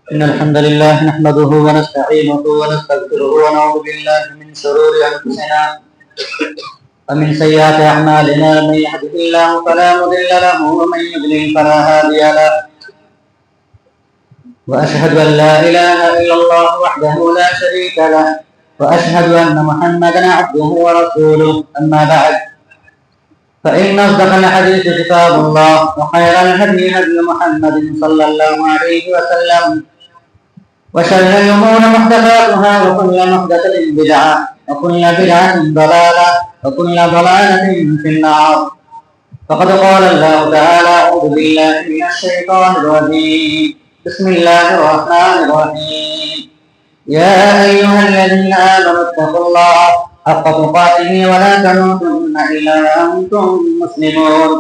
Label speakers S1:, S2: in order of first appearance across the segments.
S1: إن الحمد لله نحمده ونستعينه ونستغفره ونعوذ بالله من شرور أنفسنا ومن سيئات أعمالنا. من يهده الله فلا مضل له ومن يضلل فلا هادي له. وأشهد أن لا إله إلا الله وحده لا شريك له وأشهد أن محمدا عبده ورسوله. أما بعد، فإن أصدق الحديث كتاب الله وخير الهدي هدي محمد صلى الله عليه وسلم وشر الأمور محدثاتها وكل محدثة بدعة وكل بدعة ضلالة وكل ضلالة في النار. فقد قال الله تعالى: أعوذ بالله من الشيطان الرجيم. بسم الله الرحمن الرحيم. يا أيها الذين آمنوا اتقوا الله حق تقاته ولا تموتن إلا وأنتم مسلمون.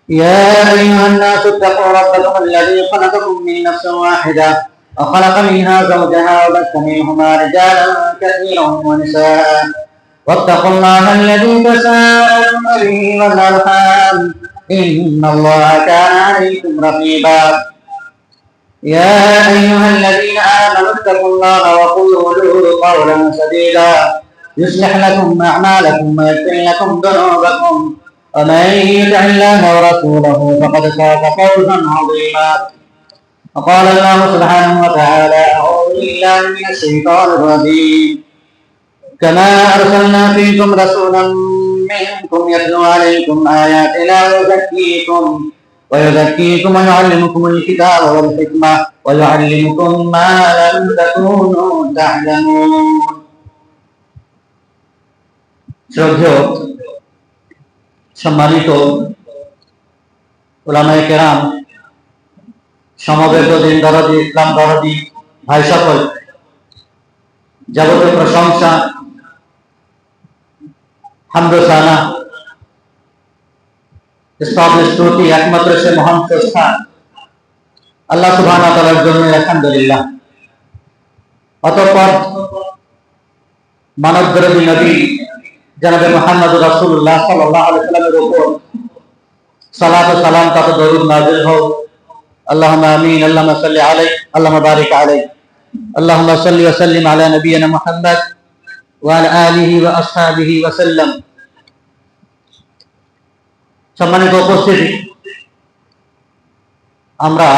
S1: يا أيها الناس اتقوا ربكم الذي خلقكم من نفس واحدة وخلق منها زوجها وبث منهما رجالا كثيرا ونساء واتقوا الله الذي تساءلون به والأرحام إن الله كان عليكم رقيبا. يا أيها الذين آمنوا اتقوا الله وقولوا قولا سديدا يصلح لكم أعمالكم ويغفر لكم ذنوبكم ومن يطع الله ورسوله فقد فاز فوزا عظيما. وقال الله سبحانه وتعالى: أعوذ بالله من الشيطان الرجيم. كما أرسلنا فيكم رسولا منكم يتلو عليكم آياتنا ويزكيكم ويعلمكم الكتاب والحكمة ويعلمكم ما لم تكونوا تعلمون. শ্রদ্ধেয় সম্মানিত উলামায়ে কেরাম, সমবেত দিন দরদি, ইসলাম দরদি ভাই সকল, যাবতীয় প্রশংসা, হামদ ও সানা, স্তুতি একমাত্র সে মহান স্রষ্টা আল্লাহ সুবহানাহু ওয়া তাআলার জন্য। আলহামদুলিল্লাহ। অতঃপর মানবদরদী নবী জনাবে মুহাম্মদ রাসূলুল্লাহ সাল্লাল্লাহু আলাইহি ওয়াসাল্লামের উপর সালাত ও সালাম তথা দরুদ নাযিল হোক। আল্লাহুম্মা আমিন। আল্লাহুম্মা সাল্লি আলাইহি আল্লাহুম্মা বারিক আলাইহি আল্লাহুম্মা সাল্লি ওয়া সাল্লিম আলা নাবিয়িনা মুহাম্মদ ওয়া আলা আলিহি ওয়া আসহাবিহি ওয়া সাল্লাম। সম্মানিত উপস্থিতি, আমরা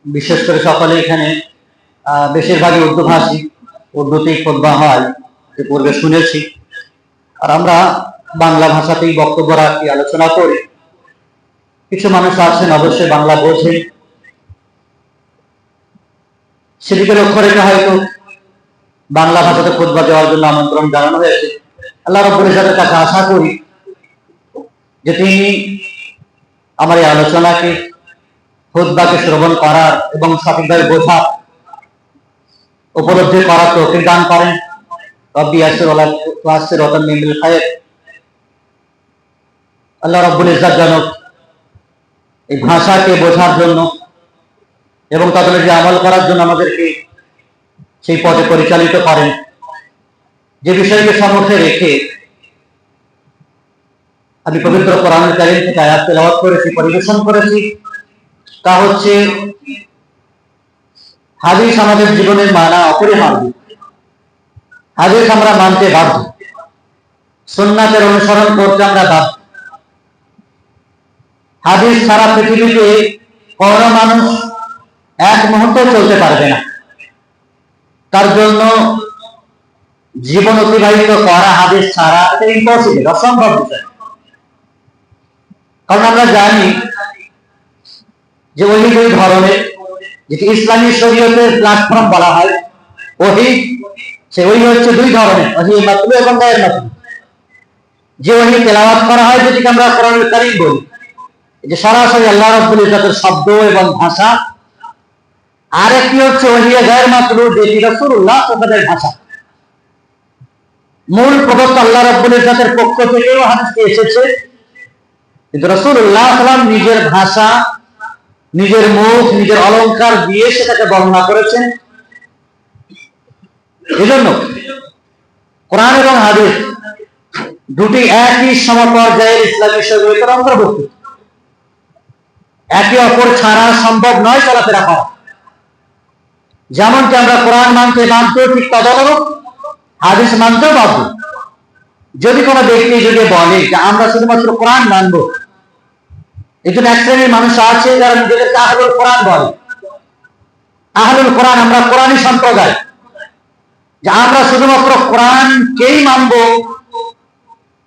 S1: বিশেষ করে সকলে এখানে বেশিরভাগই উর্দুভাষী, উর্দুতেই খুতবা হয়, পূর্বে শুনেছি। আর আমরা বাংলা ভাষাতেই বক্তব্য রাখি, আলোচনা করি। কিছু মানুষ আছেন অবশ্যই বাংলা বোঝেন, সেদিকে লক্ষ্য রেখে হয়তো বাংলা ভাষাতে খুতবা দেওয়ার জন্য আমন্ত্রণ জানানো হয়েছে। আল্লাহ রাব্বুল ইজ্জতের কাছে আশা করি যে তিনি আমার এই আলোচনাকে, খুতবাকে শ্রবণ করার এবং সঠিকভাবে বোঝার, উপলব্ধি করার তৌফিক দান করেন। রব্বি ইয়াসসির ওয়া আ'সির ওয়া তাম্মিম বিল খায়র। আল্লাহ রাব্বুল ইজ্জত যেন এই ভাষাকে বোঝার জন্য এবং তাদের যে আমল করার জন্য আমাদেরকে সেই পথে পরিচালিত করেন। যে বিষয়কে সম্মুখে রেখে আমি পবিত্র কোরআনুল কারীম থেকে আয়াত তেলাওয়াত করেছি, পরিবেশন করেছি, তা হচ্ছে হাদিস আমাদের জীবনের মানা অপরিহার্য। হাদিস আমরা মানতে বাধ্য, সুন্নাতের অনুসরণ করতে আমরা বাধ্য। হাদিস সারা পৃথিবীতে কোনো মানুষ এক মুহূর্ত চলতে পারবে না। তার জন্য জীবন অতিবাহিত করা হাদিস ছাড়া এটা ইম্পসিবল, অসম্ভব বিষয়। কারণ আমরা জানি যে ওহী দুই ধরনের, যেটি ইসলামী শরীয়তের প্ল্যাটফর্ম বলা হয় ওহী, সে ওহী হচ্ছে দুই ধরনের, ওহী মাতলু এবং গায়র মাতলু। যে ওহী তেলাওয়াত করা হয়, যেটিকে আমরা কোরআনুল কারীম বলি, যে সরাসরি আল্লাহ রাব্বুল ইজ্জতের শব্দ এবং ভাষা। আর একটি হচ্ছে ওহী গায়র মাতলু, যেটি রাসূলুল্লাহ সাল্লাল্লাহু ভাষা। মূল প্রদত্ত আল্লাহ রাব্বুল ইজ্জতের পক্ষ থেকেও হাদিসটি এসেছে, কিন্তু রাসূলুল্লাহ সাল্লাল্লাহু আলাইহি ওয়াসাল্লাম নিজের ভাষা, নিজের মুখ, নিজের অলংকার দিয়ে সেটাকে বর্ণনা করেছেন। এজন্য কোরআন এবং হাদিস দুটি একই সমপর্যায়ের ইসলামী শরীয়তের অন্তর্ভুক্ত। একে অপর ছাড়া সম্ভব নয় চলাফেরা করা। যেমনটি আমরা কোরআন মানতে ঠিক তদনুরূপ হাদিস মানতেও বাধ্য। যদি কোনো ব্যক্তি যদি বলে যে আমরা শুধুমাত্র কোরআন মানবো, এই জন্য এক শ্রেণীর মানুষ আছে যারা নিজেদেরকে আহলুল কোরআন বলে। আহলুল কোরআন, আমরা কোরআনী সম্প্রদায়, যে আমরা শুধুমাত্র কোরআনকেই মানবো,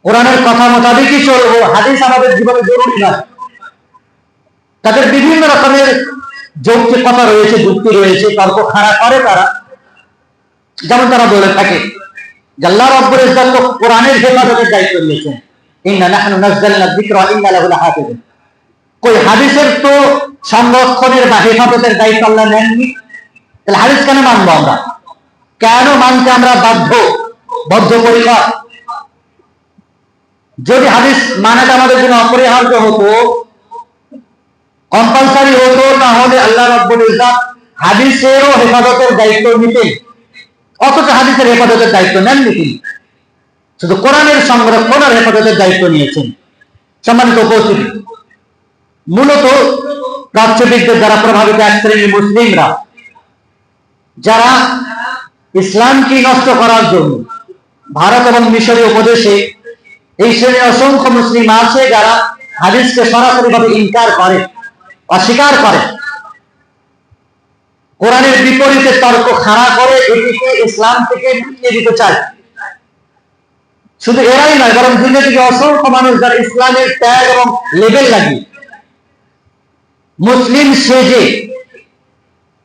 S1: কোরআনের কথা মোতাবেকই চলবো, হাদিস আমাদের জীবনে জরুরি নয়। তাদের বিভিন্ন রকমের যৌক্তিক কথা রয়েছে, যুক্তি রয়েছে, তর্ক খাড়া করে তারা। যেমন তারা বলে থাকে যে আল্লাহ রাব্বুল ইজ্জত তো কোরআনের হেফাজতের দায়িত্ব নিয়েছেন, ইন্না নাহনু নাযালনা যিকরা ওয়া ইন্না লাহু লাহাফিজুন। কই হাদিসের তো সংরক্ষণের বা হেফাজতের দায়িত্ব আল্লাহ নেননি, তাহলে হাদিস কেন মানবো আমরা? কেন মানতে আমরা বদ্ধপরিকর? যদি হাদিস মানাটা আমাদের জন্য অপরিহার্য হতো, কম্পালসারি হতো, তাহলে আল্লাহ রাব্বুল ইজ্জত হাদিসেরও হেফাজতের দায়িত্ব নিতেন। অথচ হাদিসের হেফাজতের দায়িত্ব নেননি তিনি, শুধু কোরআনের সংরক্ষণ আর হেফাজতের দায়িত্ব নিয়েছেন। সম্মানিত উপস্থিতি, মূলত প্রাচ্যবিদদের দ্বারা প্রভাবিত এক শ্রেণীর মুসলিমরা, যারা ইসলামকে নষ্ট করার জন্য ভারত এবং মিশরীয় প্রদেশে এই শ্রেণীর অসংখ্য মুসলিম আছে যারা হাদিসকে সরাসরিভাবে ইনকার করে, অস্বীকার করে, কোরআনের বিপরীতে তর্ক খাড়া করে এটিকে ইসলাম থেকে মিটিয়ে দিতে চায়। শুধু এরাই নয়, বরং দুনিয়া থেকে অসংখ্য মানুষ যারা ইসলামের ত্যাগ এবং লেবেল লাগিয়ে মুসলিম সেজে,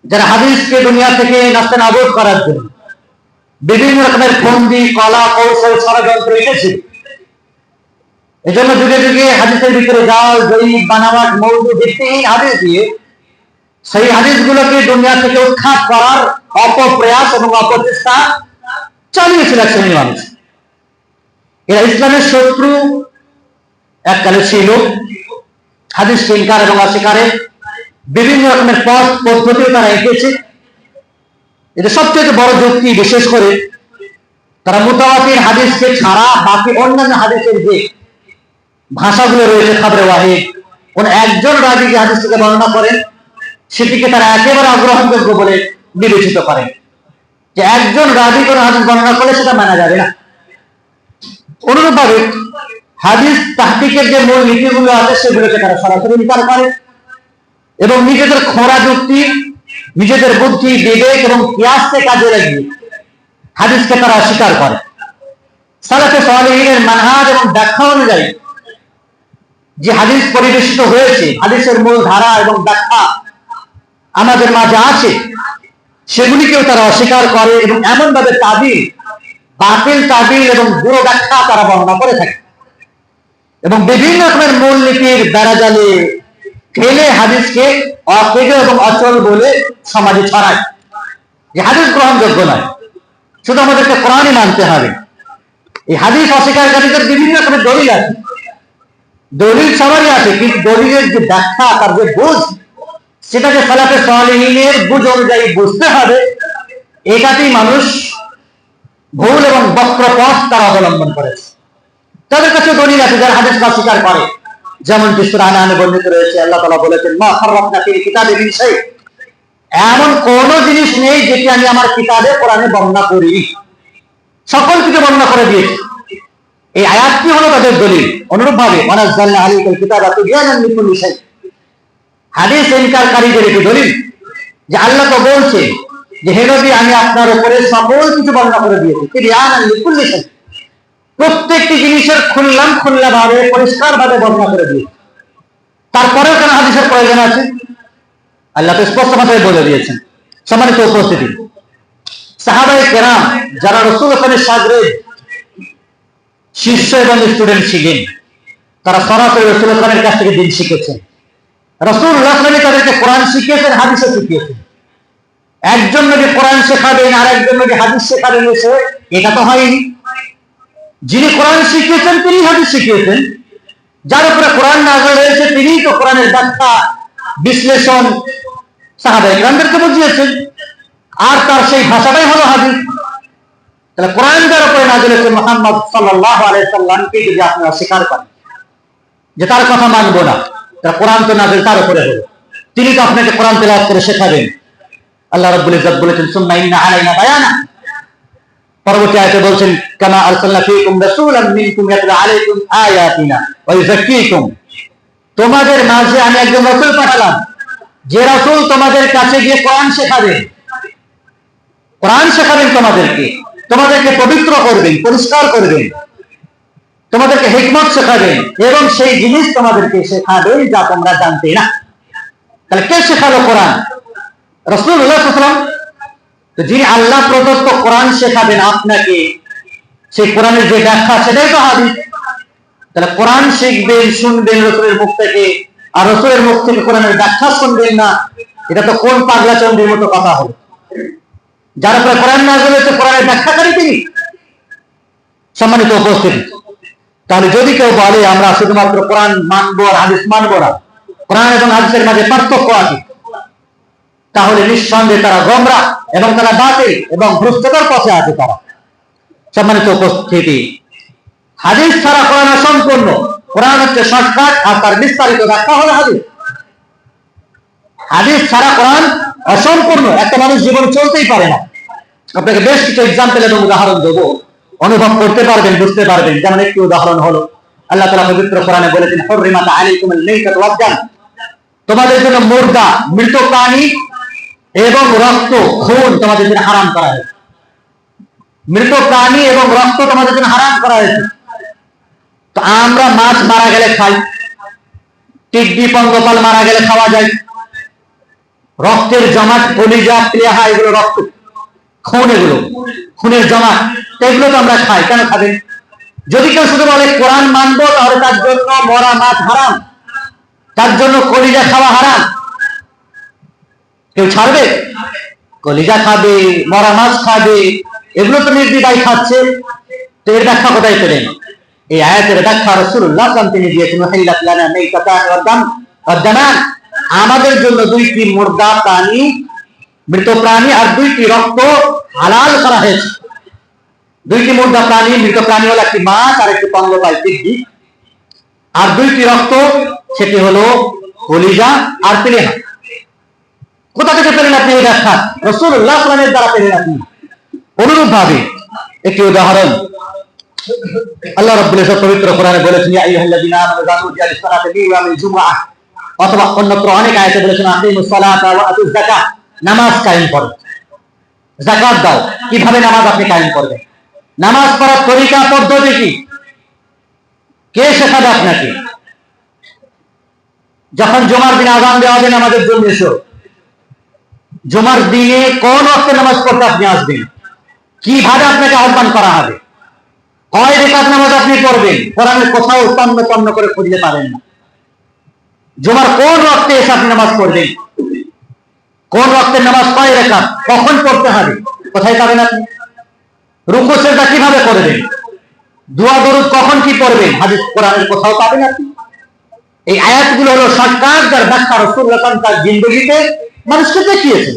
S1: যারা হাদিসকে দুনিয়া থেকে নাস্তানাবুদ করার জন্য বিভিন্ন রকমের ফন্দি, কলা, কৌশল, ষড়যন্ত্র এসেছে। এজন্য যুগে যুগে হাদিসের ভিতরে জাল, জয়ীফ, বানাওয়াট, মওদুদ ভিত্তিহীন হাদিস দিয়ে সেই হাদিসগুলোকে দুনিয়া থেকে উৎখাত করার অপপ্রয়াস এবং অপচেষ্টা চালিয়েছিল এক শ্রেণীর মানুষ। এরা ইসলামের শত্রু এককালে ছিল। হাদিসকে ইনকার এবং অস্বীকারে বিভিন্ন রকমের পথ পদ্ধতিও তারা এঁকেছে। এটা সবচেয়ে বড় যুক্তি, বিশেষ করে তারা মুতাওয়াতির হাদিসকে ছাড়া বাকি অন্যান্য হাদিসের যে ভাষাগুলো রয়েছে, খাবরে ওয়াহিদ, কোন একজন রাবী যে হাদিস থেকে বর্ণনা করেন সেটিকে তারা একেবারে অগ্রহণযোগ্য বলে বিবেচিত করেন, যে একজন রাবী কোন হাদিস বর্ণনা করলে সেটা মানা যাবে না। অনুরূপভাবে হাদিস তাহকিকের যে মূল নীতিগুলো আছে সেগুলোকে তারা সরাসরি ইনকার করে এবং নিজেদের খোঁড়া যুক্তি, নিজেদের বুদ্ধি, বিবেক এবং কিয়াসকে কাজে লাগিয়ে হাদিসকে তারা অস্বীকার করে। সালাফে সালেহিনের মানহাজ এবং ব্যাখ্যা অনুযায়ী যে হাদিস পরিবেশিত হয়েছে, হাদিসের মূল ধারা এবং ব্যাখ্যা আমাদের মাঝে আছে, সেগুলিকেও তারা অস্বীকার করে এবং এমন ভাবে তাবিল, বাতিল তাবিল এবং বুড়ো ব্যাখ্যা তারা বর্ণনা করে থাকে এবং বিভিন্ন রকমের মূলনীতির বেড়াজালে ফেলে হাদিসকে অকেজ এবং অচল বলে সমাজে ছড়ায় যে হাদিস গ্রহণযোগ্য নয়, শুধু আমাদেরকে কোরআনই মানতে হবে। এই হাদিস অস্বীকারীদের বিভিন্ন রকমের দলিল আছে, দলিল সবারই আছে, কিন্তু দলিলের যে ব্যাখ্যা, তার যে বুঝ, সেটাকে সালাফে সালেহিনের বুঝ অনুযায়ী বুঝতে হবে। এটাতেই মানুষ ভুল এবং বক্র পথ তারা অবলম্বন করেছে। তাদের কাছে দলিল আছে যারা হাদিসকে অস্বীকার করে, যেমন সূরা আনআমে বর্ণিত রয়েছে, আল্লাহ তাআলা বলেছেন, মা ফাররাতনা ফিল কিতাবি মিন শাই, এমন কোন জিনিস নেই যেটি আমি আমার কিতাবে কোরআনে বর্ণনা করিনি, সকল কিছু বর্ণনা করে দিয়েছি। এই আয়াতটি হলো তাদের দলিল। অনুরূপভাবে ওয়ানাজ্জালনা আলাইকাল কিতাবা তিবয়ানান লিকুল্লি শাই, হাদিস ইনকারকারীদের এটি দলিল যে আল্লাহ তো বলছে যে হে নবী, আমি আপনার উপরে সকল কিছু বর্ণনা করে দিয়েছি, তিবয়ানান লিকুল্লি শাই, প্রত্যেকটি জিনিসের খোলা ভাবে, পরিষ্কার ভাবে বর্ণনা করে দিয়েছি। তারপরেও কেন হাদিসের প্রয়োজন আছে? আল্লাহ তো স্পষ্ট ভাষায় বলে দিয়েছেন। সম্মানিত উপস্থিতি, সাহাবায়ে কেরাম যারা রাসূল সাল্লাল্লাহু সাগরে শিষ্য এবং স্টুডেন্ট ছিলেন, তারা সরাসরি রাসূলের কাছ থেকে দিন শিখেছেন। রাসূলুল্লাহ সাল্লাল্লাহু তাদেরকে কোরআন শিখিয়েছেন, হাদিসও শিখিয়েছেন। একজন নবী কোরআন শেখাবেন আর একজন নবী হাদিস শেখাবেন, এটা তো হয়নি। যিনি কোরআন শিখিয়েছেন তিনি হাদিস শিখিয়েছেন, যার উপরে কোরআন নাযিল হয়েছে তিনি তো কোরআনের ব্যাখ্যা, বিশ্লেষণ সাহাবায়ে কেরামদেরকে বুঝিয়েছেন, আর তার সেই ভাষাটাই হলো হাদিস। তাহলে কোরআন যার উপরে নাযিল হয়েছে মুহাম্মদ সাল্লাল্লাহু আলাইহি সাল্লামকে যদি আপনারা স্বীকার করেন যে তার কথা মানবো না, তাহলে কোরআন তো নাযিল তার উপরে হলো, তিনি তো আপনাকে কোরআন তেলাওয়াত করে শেখাবেন, আল্লাহ রাব্বুল ইজ্জত বলেছেন সুম্মা ইন্না আলাইনা বায়ানা, পরবর্তী আয়াতে বলছেন কামা আরসালনা ফীকুম রাসূলাম মিনকুম ইয়াতলু আলাইকুম আয়াতিনা ওয়া ইউযাক্কিকুম, তোমাদের মাঝে আমি একজন রাসূল পাঠালাম, যে রাসূল তোমাদের কাছে গিয়ে কোরআন শেখাবেন, কোরআন শেখাবেন তোমাদেরকে পবিত্র করবেন, পরিষ্কার করবেন, তোমাদেরকে হিকমত শেখাবেন এবং সেই জিনিস তোমাদেরকে শেখাবেন যা তোমরা জানতে না। তাহলে কে শেখালো কোরআন? রাসূলুল্লাহ সাল্লাল্লাহু আলাইহি ওয়াসাল্লাম। তো যিনি আল্লাহ প্রদত্ত কোরআন শেখাবেন আপনাকে, সেই কোরআনের যে ব্যাখ্যা সেটাই তো হাদিস। তাহলে কোরআন শিখবেন, শুনবেন রাসূলের মুখ থেকে, আর রাসূলের মুখ থেকে কোরআনের ব্যাখ্যা শুনবেন না, এটা তো কোন পাগলা চন্ডীর মতো কথা হলো। যার উপরে কোরআন নাযিল হয়েছে কোরআনের ব্যাখ্যাকারী তিনি। সম্মানিত উপস্থিতি, তাহলে যদি কেউ বলে আমরা শুধুমাত্র কোরআন মানবো আর হাদিস মানবো না, কোরআন এবং হাদিসের মাঝে পার্থক্য আছে, তাহলে নিঃসন্দেহে তারা গোমরাহ এবং তারা বাতিল এবং ভ্রষ্টতার পথে আছে তারা। সম্মানিত উপস্থিতি, হাদিস ছাড়া কোরআন অসম্পূর্ণ। কোরআন হচ্ছে শর্টকাট আর তার বিস্তারিত ব্যাখ্যা হলো হাদিস। হাদিস ছাড়া কোরআন অসম্পূর্ণ, একটা মানুষ জীবন চলতেই পারে না। আপনাকে বেশ কিছু এক্সাম্পল এবং উদাহরণ দেবো, অনুভব করতে পারবেন, বুঝতে পারবেন। যেমন একটি উদাহরণ হলো আল্লাহ তাআলা পবিত্র কোরআনে বলেছেন হুররিমাত আলাইকুমুল মাইতাতু ওয়াদ-দাম, তোমাদের জন্য মুর্দা, মৃত প্রাণী এবং রক্ত, খুন তোমাদের জন্য হারাম করা হয়েছে। মৃত প্রাণী এবং রক্ত তোমাদের জন্য হারাম করা হয়েছে। তো আমরা মাছ মারা গেলে খাই, টিকটি পঙ্গপাল মারা গেলে খাওয়া যায়, রক্তের জমাট, কলিজা, প্লেহা, এগুলো রক্ত, খুন, এগুলো খুনের জমাট, এগুলো তো আমরা খাই। কেন খাবেন? যদি কেউ শুধু বলে কোরআন মানবো, তাহলে তার জন্য মরা মাছ হারাম, তার জন্য কলিজা খাওয়া হারাম। কেউ ছাড়বে? কলিজা খাবে, মরা মাছ খাবে, এগুলো তো নির্দ্বিধায় খাচ্ছে। তো এর ব্যাখ্যা কোথায় পেলেন? এই আয়াতের ব্যাখ্যা রাসূলুল্লাহ সাল্লাল্লাহু আলাইহি ওয়াসাল্লাম তিনি দিয়েছেন হিল্লাত লানা মাইতাতান ওয়াদ-দামান, আমাদের জন্য দুইটি মুর্দা প্রাণী, মৃত প্রাণী আর দুইটি রক্ত হালাল করা হয়েছে। দুইটি মুর্দা প্রাণী, মৃত প্রাণী হলো একটি মাছ আর একটি পঙ্গপাল, টিকটি, আর দুইটি রক্ত, সেটি হলো কলিজা আর প্লেহা। কোথা থেকে পেলেন আপনি এই ব্যাখ্যা? রাসূলুল্লাহ সাল্লাল্লাহু আলাইহি ওয়াসাল্লামের দ্বারা পেলেন আপনি। অনুরূপ ভাবে একটি উদাহরণ আল্লাহ রাব্বুল ইজ্জত পবিত্র কোরআনে বলেছেন ইয়া আইয়ুহাল্লাযীনা আমানু যা নুদিয়া লিস-সালাতি মিন ইয়াউমিল জুমআহ, অথবা অন্যত্র অনেক আয়াতে বলেছেন আকিমুস সালাতা ওয়া আতুজ যাকাত, নামাজ কায়েম করো, যাকাত দাও। কিভাবে নামাজ আপনি কায়েম করবেন? নামাজ পড়ার তরিকা, পদ্ধতি কি? কে শেখাবে আপনাকে? যখন জুমার দিনে আযান দেওয়া হবে নামাজের জন্য এসো, জুমার দিনে কোন ওয়াক্তে নামাজ পড়তে আপনি আসবেন, কিভাবে আপনাকে আহ্বান করা হবে, কয় রাকাত নামাজ আপনি পড়বেন, কোরআনের কোথাও তন্ন করে খুঁজতে পারেন না। জুমার কোন ওয়াক্তে এসে আপনি নামাজ পড়বেন, কোন ওয়াক্তে নামাজ কয় রাকাত, কখন পড়তে হবে, কোথায় পাবেন আপনি? রুকু সিজদা কিভাবে করবেন, দোয়া দরুদ কখন কি পড়বেন, হাদিস কোরআনের কোথাও পাবেন আপনি? এই আয়াতগুলো হলো শর্টকাট, যার ব্যাখ্যা রাসূলুল্লাহ সাল্লাল্লাহু আলাইহি ওয়াসাল্লাম তার জিন্দেগিতে মানুষকে দেখিয়েছেন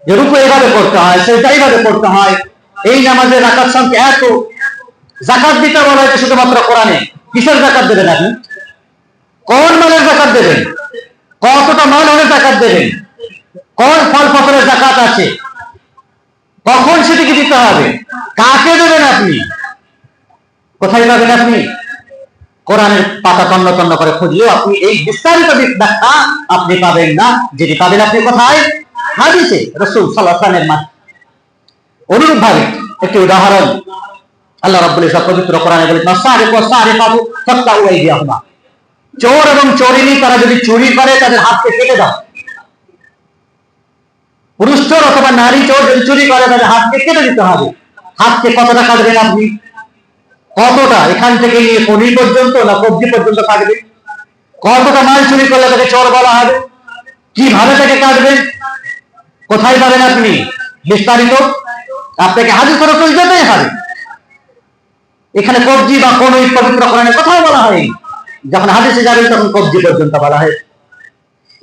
S1: যে রুকু এইভাবে করতে হয়, সিজদা এইভাবে করতে হয়, এই নামাজের রাকাত সংখ্যা এত। যাকাত দিতে বলা হয়েছে শুধুমাত্র কোরআনে। কিসের যাকাত দেবেন আপনি? কোন মালের যাকাত দেবেন? কতটা মাল হলে যাকাত দেবেন? কোন ফল ফসলের যাকাত আছে? কখন সেটিকে দিতে হবে? কাকে দেবেন আপনি? কোথায় পাবেন আপনি? কোরআনের পাতা তন্ন করে খুঁজলেও আপনি এই বিস্তারিত ব্যাখ্যা আপনি পাবেন না। যেটি পাবেন আপনি কোথায়? হাদিসে রাসূল সাল্লাল্লাহু আলাইহি ওয়াসাল্লামের মাধ্যমে। অনুরূপ ভাবে একটি উদাহরণ আল্লাহ রাব্বুল ইজ্জত পবিত্র কোরআনে বলেছেন আস-সারিকু ওয়াস-সারিকাতু ফাকতাউ আইদিয়াহুমা, চোর এবং চোরিনী তারা যদি চুরি করে তাদের হাতকে কেটে দাও। পুরুষ চোর অথবা নারী চোর যদি চুরি করে তাদের হাতকে কেটে দিতে হবে। হাতকে কতটা কাটবেন আপনি? কতটা? এখান থেকে নিয়ে কনি পর্যন্ত না কবজি পর্যন্ত কাটবেন? কতটা মাল চুরি করলে তাকে চোর বলা হবে? কিভাবে তাকে কাটবেন? কোথায় পাবেন আপনি বিস্তারিত? আপনাকে হাদিস রাসূল যেতেই হবে। এখানে কবজি বা কোন পবিত্র কোরআনে কোথাও বলা হয়নি। যখন হাদিসে যাবেন তখন কবজি পর্যন্ত বলা হয়।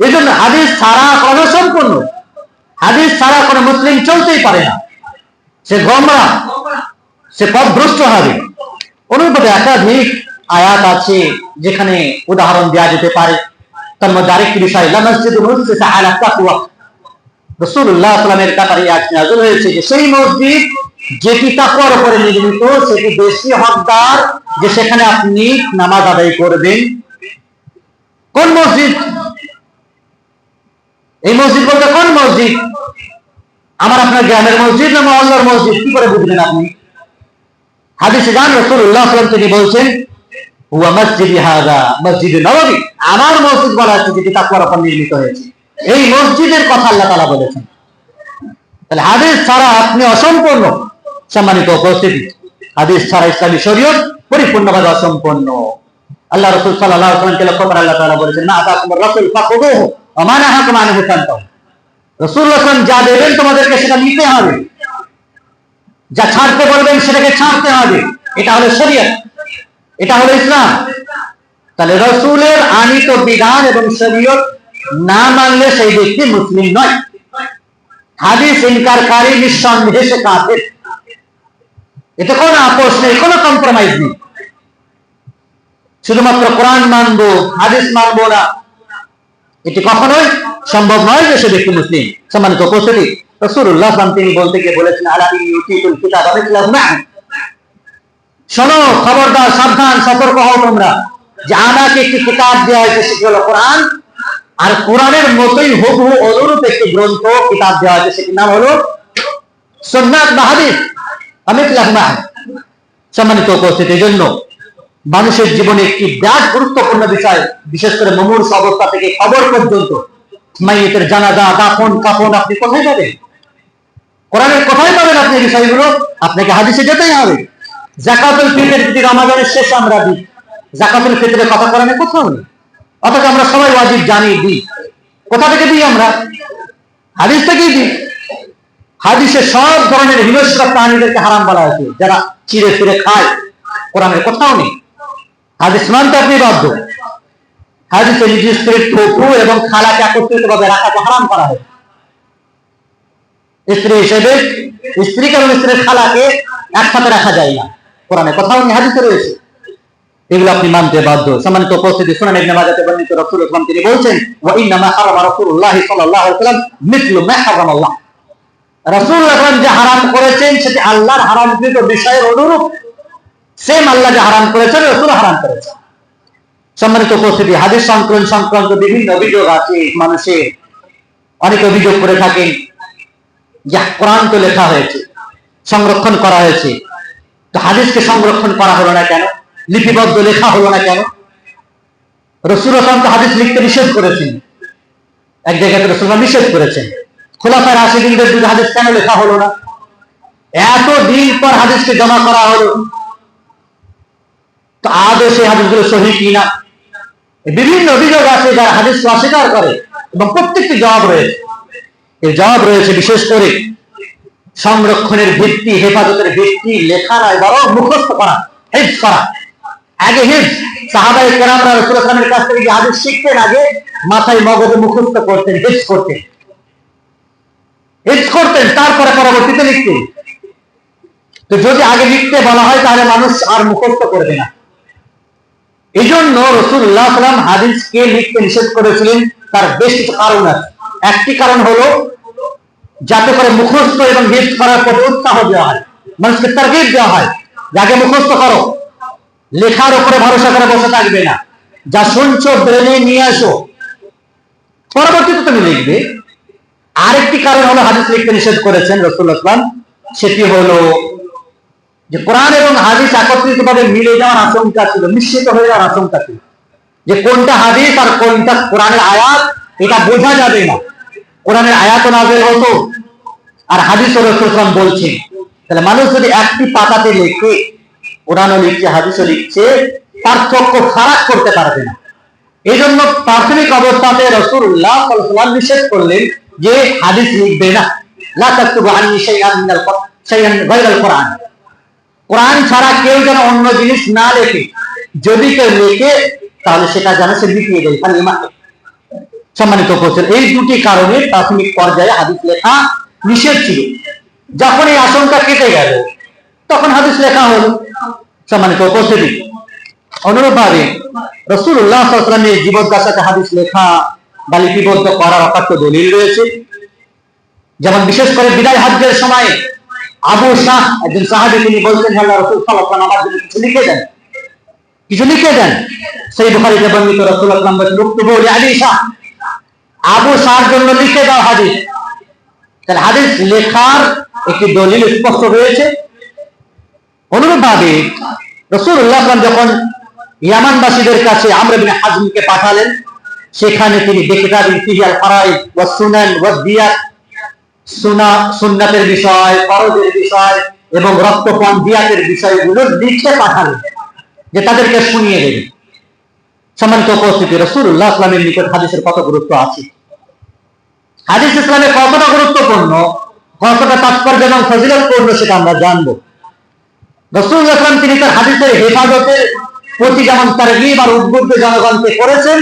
S1: এই জন্য হাদিস ছাড়া কোন সম্পূর্ণ, হাদিস ছাড়া কোন মুসলিম চলতেই পারে না। সে গোমরাহ, সে পথভ্রষ্ট হবে। অনুরূপভাবে একাধিক আয়াত আছে যেখানে উদাহরণ দেওয়া যেতে পারে। তার মধ্যে আরেকটি বিষয় লা মাসজিদুন উসসিসা আলা তাকওয়া, রাসূলুল্লাহ সাল্লাল্লাহু আলাইহি ওয়াসাল্লামের ব্যাপারে আয়াত নাযিল হয়েছে যে সেই মসজিদ যেটি তাকওয়ার উপরে নির্মিত সেটি বেশি হকদার যে সেখানে আপনি নামাজ আদায় করবেন। কোন মসজিদ? এই মসজিদ বলতে কোন মসজিদ? আমার আপনার গ্রামের মসজিদ না মহল্লার মসজিদ? কি করে বুঝবেন আপনি? হাদিসে জান রাসূলুল্লাহ সাল্লাল্লাহু আলাইহি ওয়াসাল্লাম তিনি বলছেন হুয়া মসজিদি হাযা মসজিদে নববী, আমার মসজিদ বলা হচ্ছে যেটি তাকওয়ার উপর নির্মিত হয়েছে। এই মসজিদের কথা আল্লাহ তাআলা বলেছেন। তাহলে হাদিস ছাড়া আপনি অসম্পূর্ণ। সম্মানিত উপস্থিতি, হাদিস ছাড়া ইসলামী শরীয়ত পরিপূর্ণভাবে অসম্পূর্ণ। আল্লাহ রাসূল সাল্লাল্লাহু আলাইহি ওয়াসাল্লাম লক্ষ্য করে আল্লাহ তাআলা বলেছেন না আতাকুমুর রাসূল ফাখুযুহু ওয়া মা নাহাকুম আনহু ফান্তাহু। রাসূলুল্লাহ সাল্লাল্লাহু আলাইহি ওয়াসাল্লাম যা দেবেন তোমাদেরকে সেটা নিতে হবে, যা ছাড়তে বলবেন সেটাকে ছাড়তে হবে। এটা হলো শরীয়ত, এটা হলো ইসলাম। তাহলে রাসূলের আনিত বিধান এবং শরীয়ত না মানলে সেই ব্যক্তি মুসলিম নয়। হাদিস ইনকারকারী নিঃসন্দেহে সে কাফের। এতে কোনো আপোষ নেই, কোনো কম্প্রোমাইজ নেই। শুধুমাত্র কোরআন মানবো হাদিস মানবো না, এটি কখনোই সম্ভব নয় যে সে ব্যক্তি মুসলিম। সম্মানিত উপস্থিতি, রাসূলুল্লাহ সাল্লাল্লাহু আলাইহি ওয়াসাল্লাম তিনি বলতে গিয়ে বলেছেন আলা ইউতিতুল কিতাবা মিসলাহু মা'আ, শোনো, খবরদার, সাবধান, সতর্ক হও তোমরা যে আমাকে একটি কিতাব দেওয়া হয়েছে সেটি হলো কোরআন, আর কোরআনের মতোই হুবহু অনুরূপ একটি গ্রন্থ কিতাব দেওয়া হয়েছে সেটির নাম হলো সুন্নাত বা হাদিস মিসলাহু মা'আ। সম্মানিত উপস্থিতির জন্য মানুষের জীবনে একটি বিরাট গুরুত্বপূর্ণ বিষয়, বিশেষ করে মুমূর্ষ অবস্থা থেকে খবর পর্যন্ত, মাইয়িতের জানাজা, দাফন, কাফন আপনি কোথায় পাবেন? কোরআনের কোথায় পাবেন আপনি বিষয়গুলো? আপনাকে হাদিসে যেতেই হবে। যাকাতুল ফিতর যদি রমাদানের শেষে আমরা দিই, যাকাতুল ফিতরের কথা কোরআনে কোথাও নেই, অথচ আমরা সবাই ওয়াজিব জানি দিই। কোথা থেকে দিই আমরা? হাদিস থেকেই দিই। হাদিসে সব ধরনের হিংস্র প্রাণীদেরকে হারাম বলা হয়েছে, যারা চিড়ে ফিরে খায়, কোরআনের কোথাও নেই। হাদিস মানতে আপনি বাধ্য। হাদিসে নিজের স্ত্রীর ফুফু এবং খালাকে একত্রিত ভাবে রাখাকে হারাম করা হয়। স্ত্রী হিসেবে স্ত্রীকে এবং স্ত্রীর খালাকে একসাথে রাখা যায় না, কোরআনে কোথাও নেই, হাদিসে রয়েছে। এগুলো আপনি মানতে বাধ্য। সম্মানিত উপস্থিতি, সুনান ইবনে মাজাহতে বর্ণিত রাসূলুল্লাহ সাল্লাল্লাহু আলাইহি ওয়াসাল্লাম তিনি বলছেন ওয়া ইন্নামা হারামা রাসূলুল্লাহ সাল্লাল্লাহু আলাইহি ওয়াসাল্লাম মিসলু মা হারামাল্লাহ। রাসূলুল্লাহ সাল্লাল্লাহু আলাইহি ওয়াসাল্লাম যে হারাম করেছেন সেটি আল্লাহর হারামকৃত বিষয়ের অনুরূপ, সেম আল্লাহ যে হারাম করেছেন রাসূল হারাম করেছেন। সম্মানিত উপস্থিতি, হাদিস সংক্রান্ত বিভিন্ন অভিযোগ আছে মানুষের। অনেকে অভিযোগ করে থাকেন যে কোরআন তো লেখা হয়েছে, সংরক্ষণ করা হয়েছে, তো হাদিসকে সংরক্ষণ করা হলো না কেন? লিপিবদ্ধ লেখা হলো না কেন? রাসূলুল্লাহ সাল্লাল্লাহু আলাইহি ওয়াসাল্লাম হাদিস লিখতে নিষেধ করেছেন, এক জায়গাতে রাসূলুল্লাহ নিষেধ করেছেন। খোলাফায়ে রাশিদিনদের যুগে হাদিস কেন লেখা হলো না? এত দিন পর হাদিসকে জমা করা হলো, তো আদৌ সেই হাদিসগুলো সহিহ কিনা? বিভিন্ন অভিযোগ আছে যারা হাদিসকে অস্বীকার করে, এবং প্রত্যেকটি জবাব রয়েছে। এর জবাব রয়েছে বিশেষ করে সংরক্ষণের ভিত্তি, হেফাজতের ভিত্তি লেখা নয়, বরং মুখস্থ করা, হিফজ করা। আগে হিফজ, সাহাবায়ে কেরামরা রাসূলুল্লাহ সাল্লাল্লাহু আলাইহি ওয়াসাল্লামের কাছ থেকে হাদিস শিখতেন, আগে মাথায় মগজে মুখস্থ করতেন, হিফজ করতেন, তারপরে পরবর্তীতে লিখতেন। তো যদি আগে লিখতে বলা হয় তাহলে মানুষ আর মুখস্থ করবে না। এই জন্য রাসূলুল্লাহ সাল্লাল্লাহু আলাইহি ওয়াসাল্লাম হাদিসকে লিখতে নিষেধ করেছিলেন। তার বেশ কিছু কারণ আছে। একটি কারণ হলো যাতে করে মুখস্থ এবং হিফজ করার প্রতি উৎসাহ দেওয়া হয়, মানুষকে তারগিব দেওয়া হয়, যাকে মুখস্থ করো, লেখার উপরে ভরসা করে বসে থাকবে না, যা শুনছো ব্রেনে নিয়ে আসো, পরবর্তীতে তুমি লিখবে। আরেকটি কারণ হলো হাদিস লিখতে নিষেধ করেছেন রাসূলুল্লাহ সাল্লাল্লাহু আলাইহি ওয়াসাল্লাম, সেটি হলো যে কোরআন এবং হাদিস একত্রিতভাবে মিলে যাওয়ার আশঙ্কা ছিল, মিশ্রিত হয়ে যাওয়ার আশঙ্কা ছিল, যে কোনটা হাদিস আর কোনটা কোরআনের আয়াত এটা বোঝা যাবে না। কোরআনের আয়াত নাযিল হতো আর হাদিসও রাসূল সাল্লাল্লাহু আলাইহি ওয়াসাল্লাম বলছেন, তাহলে মানুষ যদি একটি পাতাতে লেখে, কোরআনও লিখছে হাদিসও লিখছে, পার্থক্য ফারাক করতে পারবে না। এই জন্য প্রাথমিক অবস্থাতে রাসূলুল্লাহ সাল্লাল্লাহু আলাইহি ওয়াসাল্লাম নিষেধ করলেন যে হাদিস লিখবে না, লা তাকতুবু আন্নী শাইআন গায়রাল কোরআন, কোরআন ছাড়া কেউ যেন অন্য জিনিস না লেখে, যদি কেউ লেখে তাহলে সেটা যেন সে লিখিয়ে দেয় খালি ইমাকে। সম্মানিত উপস্থিতি, এই দুটি কারণে প্রাথমিক পর্যায়ে হাদিস লেখা নিষেধ ছিল। যখন এই আশঙ্কা কেটে গেল তখন হাদিস লেখা হলো। সম্মানিত উপস্থিতি, অনুরূপভাবে রাসূলুল্লাহ সাল্লাল্লাহু আলাইহি ওয়াসাল্লামের জীবদ্দশাতে হাদিস লেখা বা লিপিবদ্ধ করার অকাট্য দলিল রয়েছে। যেমন বিশেষ করে বিদায় হজ্জের সময় আবু শাহ একজন সাহাবী, তিনি বলছেন আল্লাহ রাসূল সাল্লাল্লাহু আলাইহি ওয়াসাল্লাম আমার জন্য কিছু লিখে দেন। সেই বুখারীতে বর্ণিত রাসূলুল্লাহ সাল্লাল্লাহু আলাইহি ওয়াসাল্লাম উক্তুবু লিআবি শাহ, আবু শাহর জন্য লিখে দাও হাদিস। তাহলে হাদিস লেখার একটি দলিল স্পষ্ট রয়েছে। অনুরূপভাবে রাসূলুল্লাহ সাল্লাল্লাহু আলাইহি ওয়াসাল্লাম যখন ইয়ামানবাসীদের কাছে আমর ইবনে হাজমকে পাঠালেন, সেখানে তিনি কিতাবুল ফিহিল ফারাইদ ওয়াস সুনান ওয়াস দিয়াত, সুন্নাতের বিষয়, ফরজের বিষয় এবং রক্তপান দিয়াতের বিষয়গুলো লিখে পাঠালেন যে তাদেরকে শুনিয়ে দেবেন। সম্মানিত উপস্থিতি, রাসূলুল্লাহ সাল্লাল্লাহু আলাইহি ওয়াসাল্লামের নিকট হাদিসের কত গুরুত্ব আছে, হাদিস ইসলামে কতটা গুরুত্বপূর্ণ, কতটা তাৎপর্য এবং ফজিলতপূর্ণ, সেটা আমরা জানবো। রাসূলুল্লাহ সাল্লাল্লাহু আলাইহি ওয়াসাল্লাম তিনি তার হাদিসের হেফাজতের প্রতি যেমন তারগীব আর উদ্বুদ্ধ জনগণকে করেছেন,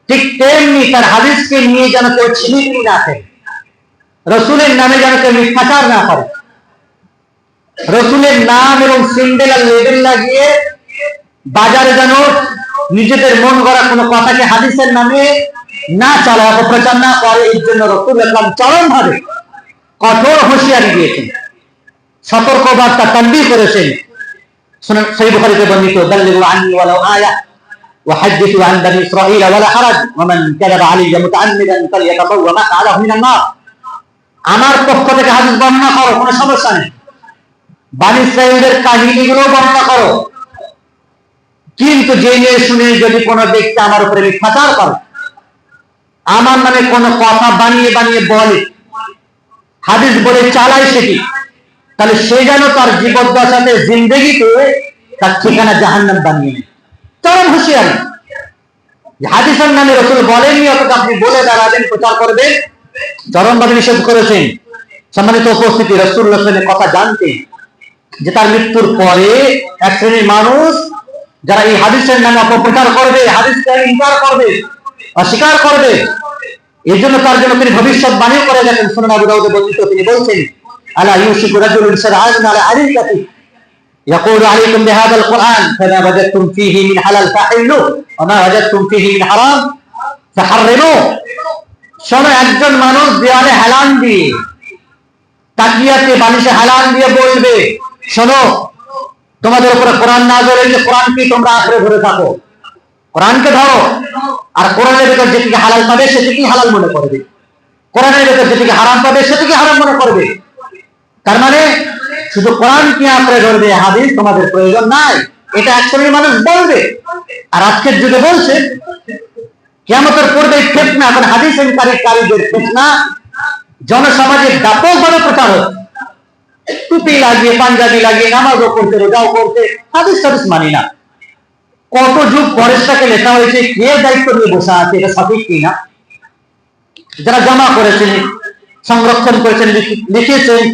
S1: ঠিক তেমনি তার হাদিসকে নিয়ে যেন কেউ ছিনিমিনি না করে, রসুলের নামে যেন কেউ মিথ্যাচার না করে, রসুলের নাম এবং সিম্বল আর লেবেল লাগিয়ে বাজারে যেন নিজেদের মন গড়া কোনো কথাকে হাদিসের নামে না চালায়, অপপ্রচার না করে। এর জন্য রাসূলুল্লাহ সাল্লাল্লাহু আলাইহি ওয়াসাল্লাম চরমভাবে কঠোর হুঁশিয়ারি দিয়েছেন, সতর্কবার্তা তানবীহ করেছেন। সহিহ বুখারীতে বর্ণিত বাল্লিগু আন্নী ওয়ালাউ আয়া ওয়া হাদ্দিসু আন বানি ইসরাঈল ওয়ালা হারাজ ওয়া মান কাযাবা আলাইয়া মুতাআম্মিদান ফালইয়াতাবাওয়া মাকআদাহু মিনান নার। আমার পক্ষ থেকে হাদিস বর্ণনা করো, কোনো সমস্যা নেই, বনী ইসরাঈলের কাহিনীগুলো বর্ণনা করো, কিন্তু জেনে শুনে যদি কোনো ব্যক্তি আমার উপরে মিথ্যাচার করে, আমার নামে কোনো কথা বানিয়ে বানিয়ে বলে, হাদিস বলে চালায় সেটি, তাহলে সে যেন তার জীবদ্দশাতে জিন্দেগিতে তার ঠিকানা জাহান্নাম বানিয়ে নেয়। চরম হুঁশিয়ারি। হাদিসের নামে রাসূল বলেননি, অথচ আপনি বলে দাঁড়াবেন, প্রচার করবেন, চরমভাবে নিষেধ করেছেন। সম্মানিত উপস্থিতি, রাসূলুল্লাহ সাল্লাল্লাহু আলাইহি ওয়াসাল্লাম কথা জানতেন যে তার মৃত্যুর পরে এক শ্রেণীর মানুষ যারা এই হাদিসের নামে অপপ্রচার করবে, হাদিসকে ইনকার করবে, অস্বীকার করবে, এই জন্য তার জন্য তিনি ভবিষ্যৎবাণীও করে গেছেন। সুনান আবু দাউদে বর্ণিত, তিনি বলছেন আলা ইউশিকু রাজুলুন সারআন আলা আরিকাতি ইয়াকুলু আলাইকুম বিহাযাল কুরআন ফামা ওয়াজাদতুম ফীহি মিন হালাল ফাহিল্লু ওয়া মা ওয়াজাদতুম ফীহি মিন হারাম ফাহাররিমু। শোনো, একজন মানুষ দেওয়ালে হেলান দিয়ে, তাকিয়াতে বালিশে হেলান দিয়ে বলবে, শোনো, তোমাদের উপরে কোরআন নাযিল হয়েছে, কোরআন কি তোমরা আঁকড়ে ধরে থাকো, কোরআনকে ধরো, আর কোরআনের ভেতর যেটিকে হালাল পাবে সেটিকে হালাল মনে করবে, কোরআনের ভেতর যেটিকে হারাম পাবে সেটিকে হারাম মনে করবে। তার মানে শুধু কোরআন কি আঁকড়ে ধরবে, হাদিস তোমাদের প্রয়োজন নাই, এটা এক শ্রেণীর মানুষ বলবে। আর আজকের যুগে বলছে কিয়ামতের পূর্বে ফিতনা, এখন হাদিস ইনকারীদের ফিতনা জনসমাজে ব্যাপকভাবে প্রচার হচ্ছে। টুপি লাগিয়ে, পাঞ্জাবি লাগিয়ে, নামাজও করতে, রোজাও করতে, হাদিস টাদিস মানি না। কত যুগ পরেশটাকে লেখা হয়েছে, কে দায়িত্ব নিয়ে বসে আছে, এটা সঠিক কিনা, যারা জমা করেছেন, সংরক্ষণ করেছেন, লিখেছেন,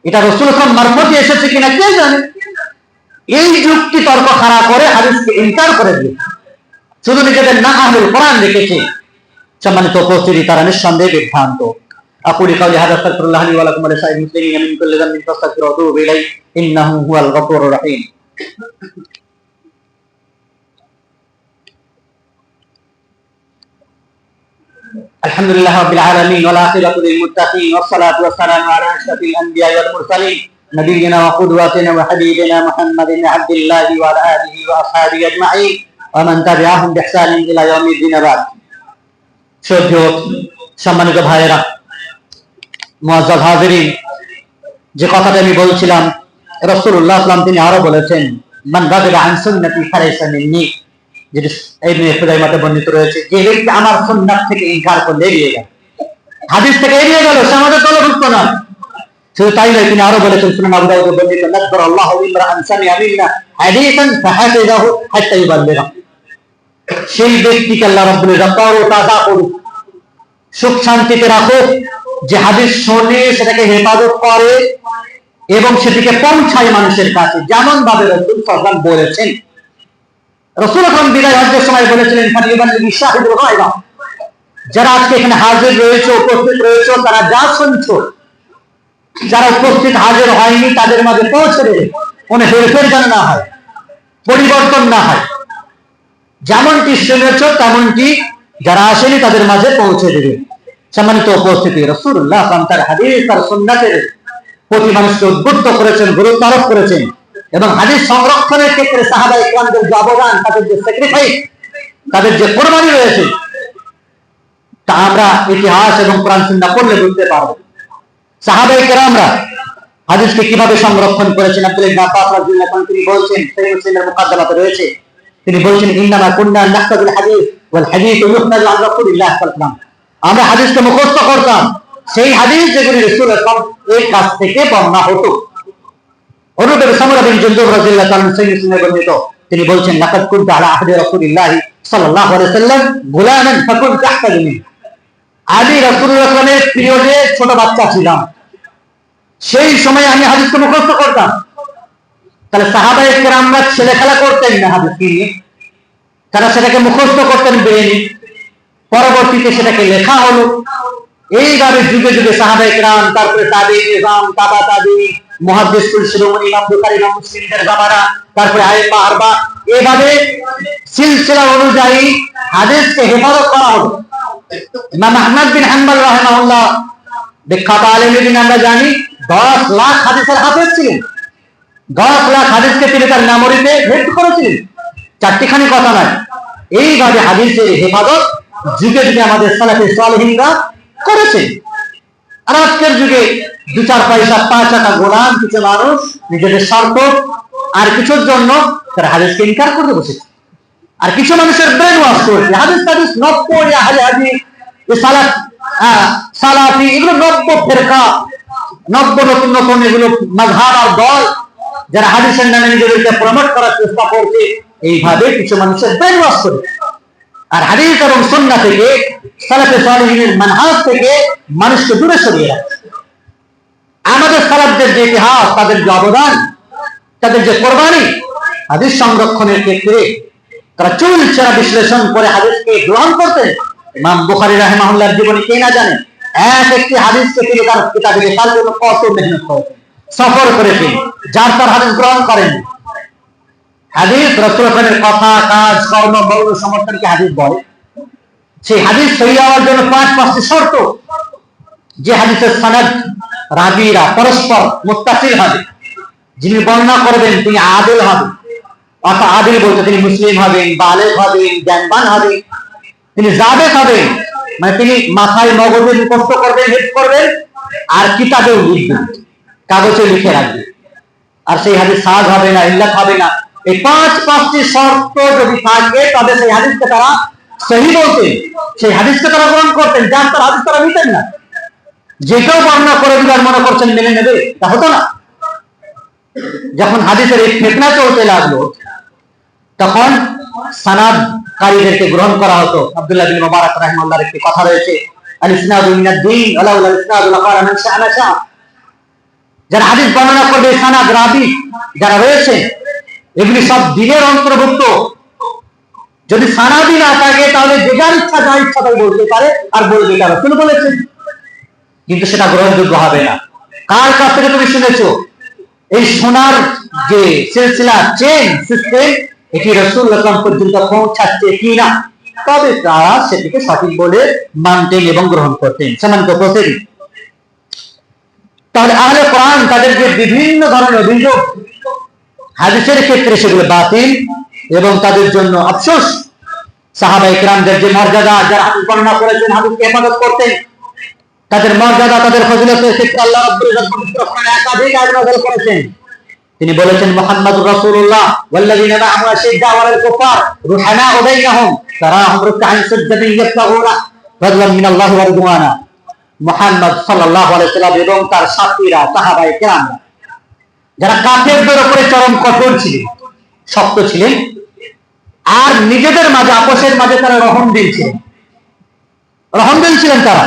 S1: এটা রাসূলুল্লাহ সাল্লাল্লাহু আলাইহি ওয়াসাল্লাম মারফতে এসেছে কিনা কে জানে। এই যুক্তি তর্ক খাড়া করে হাদিসকে ইনকার করে দিয়ে শুধু নিজেদের না আহলুল কোরআন রেখেছে। সম্মানিত উপস্থিতি, তারা নিঃসন্দেহে বিভ্রান্ত। أقول قولي هذا أستغفر الله لي ولكم ولسائر المسلمين من كل ذنب فاستغفروه وأتوبوا إليه إنه هو الغفور الرحيم. الحمد لله رب العالمين والعاقبة للمتقين والصلاة والسلام على أشرف الأنبياء والمرسلين نبينا وقدوتنا وحبيبنا محمد بن عبد الله وعلى آله وأصحابه أجمعين ومن تبعهم بإحسان إلى يوم الدين بعد. সম্মানিত ভাইয়েরা, মুআজ্জাজ হাজিরিন, যে কথাটা আমি বলছিলাম, রাসূলুল্লাহ সাল্লাল্লাহু আলাইহি ওয়াসাল্লাম তিনি আরো বলেছেন, মান রাগিবা আন সুন্নতি ফালাইসা মিন্নি, যেটা ইবনে খুযাইমাতে বর্ণিত রয়েছে, যে ব্যক্তি আমার সুন্নাত থেকে ইনকার করলে এড়িয়ে গেল, হাদিস থেকে এড়িয়ে গেল, সে আমাদের দলভুক্ত না। শুধু তাই নয়, তিনি আরো বলেছেন, সুনান আবু দাউদে বর্ণিত, নাযরাল্লাহু ইমরাআন সামিআ মিন্না হাদিসান ফাহাফিযাহু হাত্তা ইউবাল্লিগা, সেই ব্যক্তিকে আল্লাহ রাব্বুল ইজ্জত তাআলা করুক, সুখ শান্তিতে রাখুক, যে হাদিস শোনে সেটাকে হেফাজত করে এবং সেটিকে পৌঁছায় মানুষের কাছে, যেমন ভাবে রাসূল সাল্লাল্লাহু আলাইহি ওয়াসাল্লাম বলেছেন। রাসূল সাল্লাল্লাহু বিদায় হজ্জের সময় বলেছিলেন, ফালিবাল্লিগি শাহিদুল গায়বা, যারা আজকে এখানে হাজির রয়েছে, উপস্থিত রয়েছে, তারা যা শুনছো, যারা উপস্থিত হাজির হয়নি তাদের মাঝে পৌঁছে দেবে, কোনো হেরফের যেন না হয়, পরিবর্তন না হয়, যেমনটি শুনেছ তেমনটি যারা আসেনি তাদের মাঝে পৌঁছে দেবে। সম্মানিত উপস্থিতি, রাসূলুল্লাহ সাল্লাল্লাহু আলাইহি ওয়াসাল্লাম তার হাদিস আর সুন্নাতের প্রতি মানুষকে উদ্বুদ্ধ করেছেন, গুরুত্ব আরোপ করেছেন এবং হাদিস সংরক্ষণের ক্ষেত্রে সাহাবায়ে কেরামদের যে অবদান, তাদের যে স্যাক্রিফাইস, তাদের যে কোরবানি রয়েছে, তা আমরা ইতিহাস এবং কোরআন সুন্নাহ পড়লে বুঝতে পারবো। সাহাবায়ে কেরামরা হাদিসকে কিভাবে সংরক্ষণ করেছেন। আব্দুল্লাহ ইবনে আব্বাস রাদিয়াল্লাহু আনহু তিনি বলছেন, সহিহ মুসলিমের মুকাদ্দামাতে রয়েছে, তিনি বলছেন, ইন্নামা কুন্না নাহফাযুল হাদিস ওয়াল হাদিসু ইউহফাযু আন রাসূলিল্লাহ সাল্লাল্লাহু আলাইহি ওয়াসাল্লাম। আমরা হাদিসকে মুখস্থ করতাম, সেই হাদিস যেগুলি রাসূল এর কাছ থেকে বর্ণনা হতো। অনুরূপে সামরা বিন জুনদুব রাদিয়াল্লাহু তাআলা সহিহ মুসলিমে বর্ণিত, তিনি বলছেন, লাকাদ কুনতু আলা আহদি রাসূলিল্লাহ সাল্লাল্লাহু আলাইহি ওয়াসাল্লাম গুলামান ফাকুন তাহতাজু মিন। আমি রাসূলুল্লাহ সাল্লাল্লাহু আলাইহি ওয়াসাল্লামের পিরিয়ডে ছোট বাচ্চা ছিলাম, সেই সময় আমি হাদিসকে মুখস্থ করতাম। তাহলে সাহাবায়ে কেরামরা ছেলে খেলা করতেন না হাদিসকে নিয়ে, তারা সেটাকে মুখস্থ করতেন বেরেনি, পরবর্তীতে সেটাকে লেখা হলো। এইভাবে যুগে যুগে সাহাবায়ে কেরাম, তারপরে তাবেঈন, ইমাম, তাবা তাবেঈন, মুহাদ্দিসুল শিরোমণি ইমাম বুখারী, ইমাম মুসলিমদের জামানা, তারপরে আইম্মা আরবা, এইভাবে সিলসিলা অনুযায়ী হাদিসকে হেফাজত করা হলো। ইমাম আহমদ বিন হাম্বল রাহিমাহুল্লাহ বিখ্যাত আলেম, যিনি আমরা জানি 10 লাখ হাদিসের হাফেজ ছিলেন। 10 লাখ হাদিসকে তিনি তার মেমোরিতে হেফজ করেছিলেন, চারটিখানি কথা নয়। এইভাবে হাদিসের হেফাজত যুগে যুগে আমাদের সালাফে সালেহিনরা করেছে। আর আজকের যুগে 2-4 পয়সা 5 টাকা গোলাম কিছু মানুষ নিজেদের স্বার্থ আর কিছুর জন্য তারা হাদিসকে ইনকার করতে বসেছে। আর কিছু মানুষের ব্রেন ওয়াশ করছে, হাদিস নব্য, আহলে হাদিস, সালাফ, সালাফি, এগুলো নব্য ফেরকা, নব্য নতুন নতুন এগুলো মাযহাব আর দল, যারা হাদিসের নামে নিজেদেরকে প্রমোট করার চেষ্টা করছে। এইভাবে কিছু মানুষের ব্রেন ওয়াশ করে আর হাদিস এবং সুন্নাহ থেকে, সালাফে সালেহিনের মানহাজ থেকে মানুষকে দূরে সরিয়ে রাখছে। আমাদের সালাফদের যে ইতিহাস, তাদের যে অবদান, তাদের যে কোরবানি হাদিস সংরক্ষণের ক্ষেত্রে, তারা চুলচেরা বিশ্লেষণ করে হাদিসকে গ্রহণ করতেন। ইমাম বুখারী রাহিমাহুল্লাহর জীবনী কে না জানে, একটি হাদিসকে তিনি তার কিতাবে লেখার জন্য কত মেহনত করেছেন, সফর করেছেন, যার তার হাদিস গ্রহণ করেন। হাদিস রাসূলের কথা, কাজ, কর্ম, মৌল সমর্থনকে হাদিস বলে। সেই হাদিস সহিহ হওয়ার জন্য 5-5টি শর্ত, যে হাদিসের সনদ, রাবীরা পরস্পর মুত্তাসিল হবে, যিনি বর্ণনা করবেন তিনি আদিল হবেন। অর্থাৎ আদিল বলতে তিনি মুসলিম হবেন, বালেগ হবেন, জ্ঞানবান হবেন, তিনি জাবেদ হবেন, মানে তিনি মাথায় মগজে মুখস্থ করবেন, হেফজ করবেন, আর কিতাবেও লিখবেন, কাগজে লিখে রাখবেন। আর সেই হাদিস সাজ হবে না, ইল্লাত হবে না। এই 5-5টি শর্ত যদি থাকে, তবে সেই হাদিসকে তারা সহিহ বলতেন, সেই হাদিসকে তারা গ্রহণ করতেন। যার তার হাদিস তারা নিতেন না। যে কেউ বর্ণনা করে দিবার মনে করছেন মেনে নেবে, তা হতো না। যখন হাদিসের এই ফিতনা চলতে লাগলো, তখন সানাদকারীদেরকে গ্রহণ করা হতো। আব্দুল্লাহ বিন মুবারক রাহিমাহুল্লাহর একটি কথা রয়েছে, আল ইসনাদু মিনাদ-দীন ওয়া লাউলা ইসনাদু লাকালা মান শাআ শাআ। যারা হাদিস বর্ণনা করবে, সানাদ, রাবী যারা রয়েছে, এগুলি সব দ্বীনের অন্তর্ভুক্ত। যদি সানাদি না থাকে, তাহলে যে যার ইচ্ছা যা ইচ্ছা তাই বলতে পারে, আর বলবে এটা রাসূল বলেছেন, কিন্তু সেটা গ্রহণযোগ্য হবে না। কার কাছ থেকে তুমি শুনেছো? এই শোনার যে সিলসিলা, চেইন সিস্টেম, এটি রাসূলুল্লাহ সাল্লাল্লাহু আলাইহি ওয়াসাল্লাম পর্যন্ত পৌঁছাচ্ছে কিনা, তবে তারা সেটিকে সঠিক বলে মানতেন এবং গ্রহণ করতেন। সম্মানিত উপস্থিতি, তাহলে আহলে কোরআন তাদের যে বিভিন্ন ধরনের অভিযোগ হাদিসের ক্ষেত্রে, সেগুলো বাতিল এবং তাদের জন্য আফসোস। সাহাবায়ে কেরামদের যে মর্যাদা, যারা হাদিস বর্ণনা করেছেন, হাদিসকে হেফাজত করতেন, তাদের মর্যাদা, তাদের ফজিলতের ক্ষেত্রে আল্লাহ রাব্বুল ইজ্জত পবিত্র কোরআনে একাধিক আয়াত নাযিল করেছেন। তিনি বলেছেন, মুহাম্মাদুর রাসূলুল্লাহ ওয়াল্লাযীনা মা'আহু আশিদ্দাউ আলাল কুফার রুহানাউ বাইনাহুম তারাহুম রুকআন সুজদান ইয়াবতাগুনা ফাদলান মিনাল্লাহি ওয়া রিদওয়ানা। মুহাম্মদ সাল্লাল্লাহু আলাইহি ওয়াসাল্লাম এবং তার সাথীরা, সাহাবায়ে কেরাম, যারা কাফেরদের উপরে চরম কঠোর ছিলেন, শক্ত ছিলেন, আর নিজেদের মাঝে, আপোষের মাঝে তারা রহমদিল ছিলেন। তারা,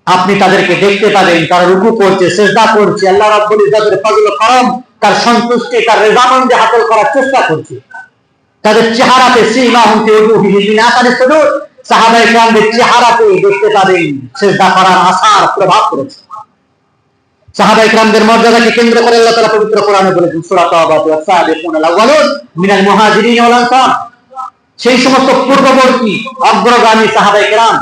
S1: আপনি তাদেরকে দেখতে পাবেন, তারা রুকু করছে, সিজদা করছে, আল্লাহ রাব্বুল ইজ্জতের ফজল ও করম, তার সন্তুষ্টি, তার রেজামন্দি হাসিল করার চেষ্টা করছে। তাদের চেহারাতে সীমাহুম ফি উজুহিহিম মিন আসারিস সুজুদ, সাহাবায়ে কেরামদের চেহারাতে দেখতে পাবেন সিজদা করার আসার প্রভাব পড়েছে। সাহাবায়ে কেরামদের মর্যাদাকে কেন্দ্র করে আল্লাহ তাআলা পবিত্র কোরআনে বলেছেন, সূরা তাওবাতে, ওয়াস-সাবিকুনাল আউয়ালুন মিনাল মুহাজিরিন ওয়াল আনসার, সেই সমস্ত পূর্ববর্তী অগ্রগামী সাহাবায়ে কেরাম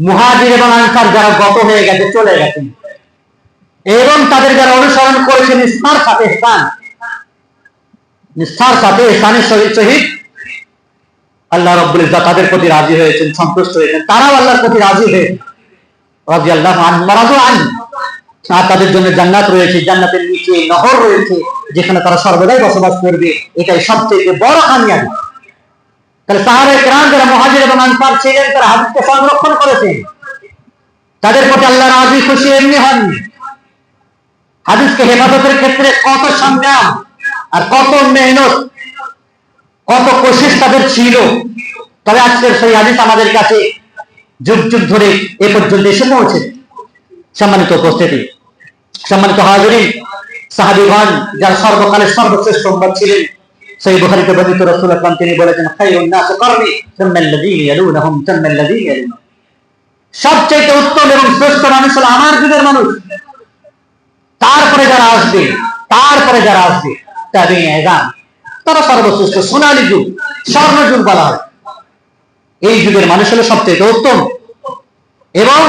S1: মুহাজির এবং আনসার যারা গত হয়ে গেছে, চলে গেছেন, এবং তাদের যারা অনুসরণ করেছে নিষ্ঠার সাথে ইহসানের সহিত আল্লাহ রাব্বুল ইজ্জত তাদের প্রতি রাজি হয়েছেন, সন্তুষ্ট হয়েছেন, তারাও আল্লাহর প্রতি রাজি হয়েছে, রাদিয়াল্লাহু আনহুম ওয়া রাদু আনহু। আর তাদের জন্য জান্নাত রয়েছে, জান্নাতের নিচে নহর রয়েছে, যেখানে তারা সর্বদাই বসবাস করবে। এটাই সবচেয়ে বড় কামিয়াবি। তাহলে সাহাবায়ে কেরাম যারা মুহাজির এবং আনসার ছিলেন, তারা হাদিসকে সংরক্ষণ করেছেন, তাদের প্রতি আল্লাহ রাজি খুশি এমনি হননি। হাদিসকে হেফাজতের ক্ষেত্রে কত সংগ্রাম আর কত মেহনত, কত কোশিশ তাদের ছিল। তবে আজকের সেই হাদিস আমাদের কাছে যুগ যুগ ধরে এ পর্যন্ত এসে পৌঁছে। সম্মানিত উপস্থিতি, সম্মানিত হাজিরিন, সাহাবীগণ যারা সর্বকালের সর্বশ্রেষ্ঠ উম্মত ছিলেন, সেই বুখারীতে বর্ণিত রাসূল আকরাম তিনি বলেছেন, খায়রুন নাস করনি সুম্মাল্লাযীনা ইয়ালুনহুম সুম্মাল্লাযীনা ইয়ালুনহুম। সবচেয়ে উত্তম এবং শ্রেষ্ঠ মানুষ হলো আমার যুগের মানুষ, তারপরে যারা আসবে তাবিঈন ইযাম, তারা সর্বশ্রেষ্ঠ। সোনালী যুগ, স্বর্ণযুগ বলা হয়। এই যুগের মানুষ হলো সবচেয়ে উত্তম। এবং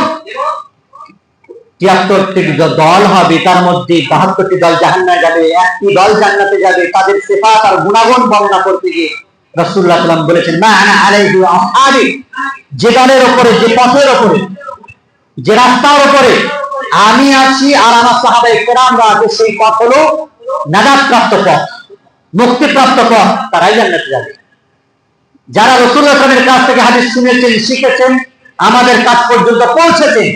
S1: ৭৩টি দল হবে, তার মধ্যে ৭২টি দল জাহান্নামে যাবে, একটি দল জান্নাতে যাবে। তাদের সিফাত আর গুণাগুণ বর্ণনা করতে গিয়ে রাসূলুল্লাহ সাল্লাল্লাহু আলাইহি ওয়াসাল্লাম বলেছেন, মা আনা আলাইহি ওয়া আসহাবি, যে দলের উপরে, যে পথের উপরে, যে রাস্তার উপরে আমি আছি আর আমার সাহাবায়ে কেরামরা আছে, সেই পথ হলো নাজাতপ্রাপ্ত পথ, মুক্তিপ্রাপ্ত পথ, তারাই জান্নাতে যাবে। যারা রাসূলুল্লাহ সাল্লাল্লাহু আলাইহি ওয়াসাল্লামের কাছ থেকে হাদিস শুনেছেন, শিখেছেন, আমাদের কাছ পর্যন্ত পৌঁছেছেন,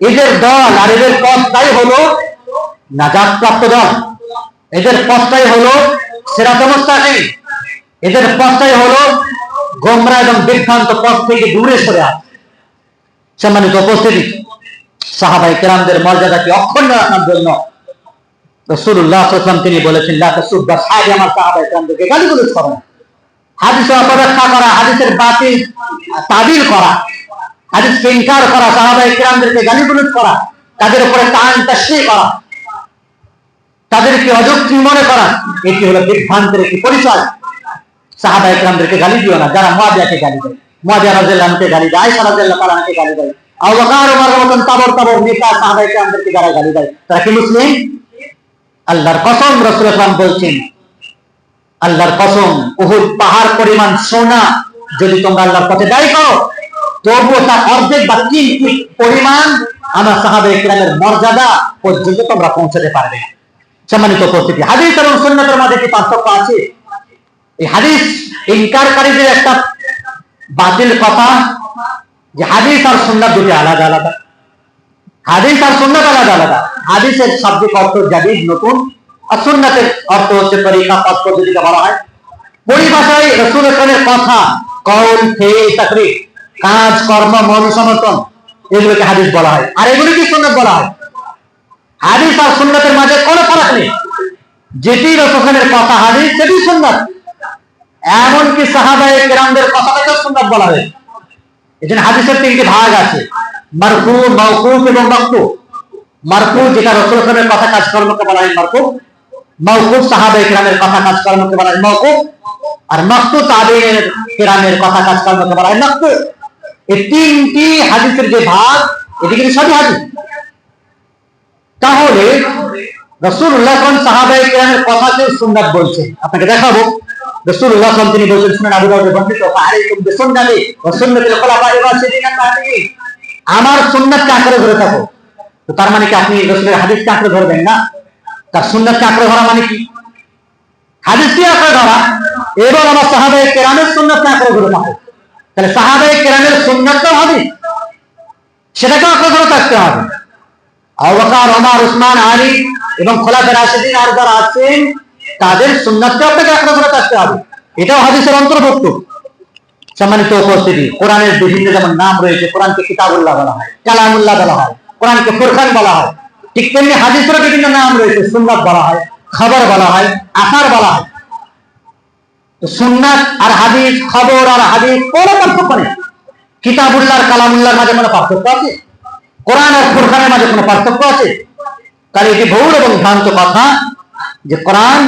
S1: এদের দল আর এদের পথটাই হলো নাজাতপ্রাপ্ত দল। এদের পথটাই হলো সিরাতুল মুস্তাকিম। এদের পথটাই হলো গোমরাহ এবং বিভ্রান্ত পথ থেকে দূরে সরে আসা। সম্মানিত উপস্থিতি, সাহাবায়ে কেরামদের মর্যাদাকে অক্ষুণ্ণ রাখার জন্য রাসূলুল্লাহ সাল্লাল্লাহু আলাইহি ওয়াসাল্লাম তিনি বলেছেন, লা তাসুব্বু আসহাবি, আমার সাহাবায়ে কেরামদেরকে গালিগালাজ করো না। হাদিসের অপব্যাখ্যা করা, হাদিসের বাতিল তাবিল করা, হাদিসকে ইনকার করা, সাহাবায়ে কেরামদেরকে গালিগালাজ করা, তাদের উপরে তান তাশরীহ করা, তাদেরকে অযৌক্তিক মনে করা, এটি হলো বিভ্রান্তের একটি পরিচয়। সাহাবায়ে কেরামদেরকে গালি দিও না। যারা মুয়াবিয়াকে গালি দেয়, মুয়াবিয়া রাদিয়াল্লাহু আনহুকে গালি দেয়, আয়েশা রাদিয়াল্লাহু তাআলা আনহাকে গালি দেয়, আবু বকর ওমর মতন তাবর নেতা সাহাবায়ে কেরামদেরকে যারা গালি দেয়, তারা কি মুসলিম? আল্লাহর কসম, রাসূলুল্লাহ সাল্লাল্লাহু আলাইহি ওয়াসাল্লাম বলছেন, আল্লাহর কসম, উহুদ পাহাড় পরিমাণ সোনা যদি তোমরা আল্লাহর পথে ব্যয় করো, তবুও তার অর্ধেক বা 3 পরিমাণ আমার সাহাবায়ে কেরামের মর্যাদা পর্যন্ত তোমরা পৌঁছাতে পারবে না। সম্মানিত উপস্থিতি, হাদিস এবং সুন্নাতের মধ্যে কি পার্থক্য আছে? এই হাদিস ইনকারকারীদের একটা বাতিল কথা যে হাদিস আর সুন্নাত দুটি আলাদা আলাদা। হাদিস আর সুন্নাত আলাদা আলাদা। হাদিসের শাব্দিক অর্থ জাদীদ, নতুন, আর সুন্নাতের অর্থ হচ্ছে তরিকা, পথ পদ্ধতিকে বলা হয়। পরিভাষায় রাসূলের কথা, কওল, ফেল, তাকরীর, কাজ, কর্ম, মন সমর্থন, এগুলোকে হাদিস বলা হয়, আর এগুলোকে সুন্নাত বলা হয়। হাদিস আর সুন্নাতের মাঝে কোনো ফারাক নেই। যেটি রাসূলের কথা হাদিস, সেটি সুন্নাত। এমনকি সাহাবায়ে কেরামদের কথাটাকে সুন্নাত বলা হয়। এজন্য হাদিসের 3টি ভাগ আছে, মারফু, মাওকুফ এবং মাকতু। মারফু যেটা রাসূলের কথা কাজকর্মকে বলা হয় মারফু, মাওকুফ সাহাবায়ে কেরামের কথা কাজকর্মকে বলা হয় মাওকুফ, আর মাকতু তাবেঈন কেরামের কথা কাজকর্মকে বলা হয় মাকতু। এই 3টি হাদিসের যে ভাগ, এটি কিন্তু সবই হাদিস। তাহলে রাসূলুল্লাহ সাল্লাল্লাহু আলাইহি ওয়াসাল্লাম সাহাবায়ে কেরামের কথাকে সুন্নাত বলছেন। আপনাকে দেখাবো, রাসূলুল্লাহ সাল্লাল্লাহু আলাইহি ওয়াসাল্লাম তিনি বলেছেন, সুনান আবু দাউদে বর্ণিত, আলাইকুম বিসুন্নতি ওয়া সুন্নাতিল খুলাফায়ে রাশিদিন আল-মাহদিয়িন, আমার সুন্নাতকে আঁকড়ে ধরে থাকো। তো তার মানে কি আপনি রাসূলের হাদিসকে আঁকড়ে ধরবেন না? তার সুন্নাতকে আঁকড়ে ধরা মানে কি? হাদিসকে আঁকড়ে ধরা এবং আমার সাহাবায়ে কেরামের সুন্নাতকে আঁকড়ে ধরে থাকো। তাহলে সাহাবায়ে কেরামের সুন্নাতও হাদিস, সেটাকে আঁকড়ে ধরে থাকতে হবে। আবু বকর, ওমর, উসমান, আলী এবং খোলাফায়ে রাশিদিন আর যারা আছেন, তাদের সুন্নাতকে আপনাকে আঁকড়ে ধরে থাকতে হবে। এটাও হাদিসের অন্তর্ভুক্ত। সম্মানিত উপস্থিতি, কোরআনের বিভিন্ন যেমন নাম রয়েছে, কোরআনকে কিতাবুল্লাহ বলা হয়, কালামুল্লাহ বলা হয়, কোরআনকে ফুরকান বলা হয়, ঠিক তেমনি হাদিসেরও বিভিন্ন নাম রয়েছে, সুন্নাত বলা হয়, খবর বলা হয়, আসার বলা হয়। তো সুন্নাত আর হাদিস, খবর আর হাদিস কোনো পার্থক্য নেই। কিতাবুল্লাহ আর কালামুল্লাহর মাঝে কোনো পার্থক্য আছে? কোরআন আর ফুরকানের মাঝে কোনো পার্থক্য আছে? তাহলে এটি ভুল এবং ভ্রান্ত কথা যে কোরআন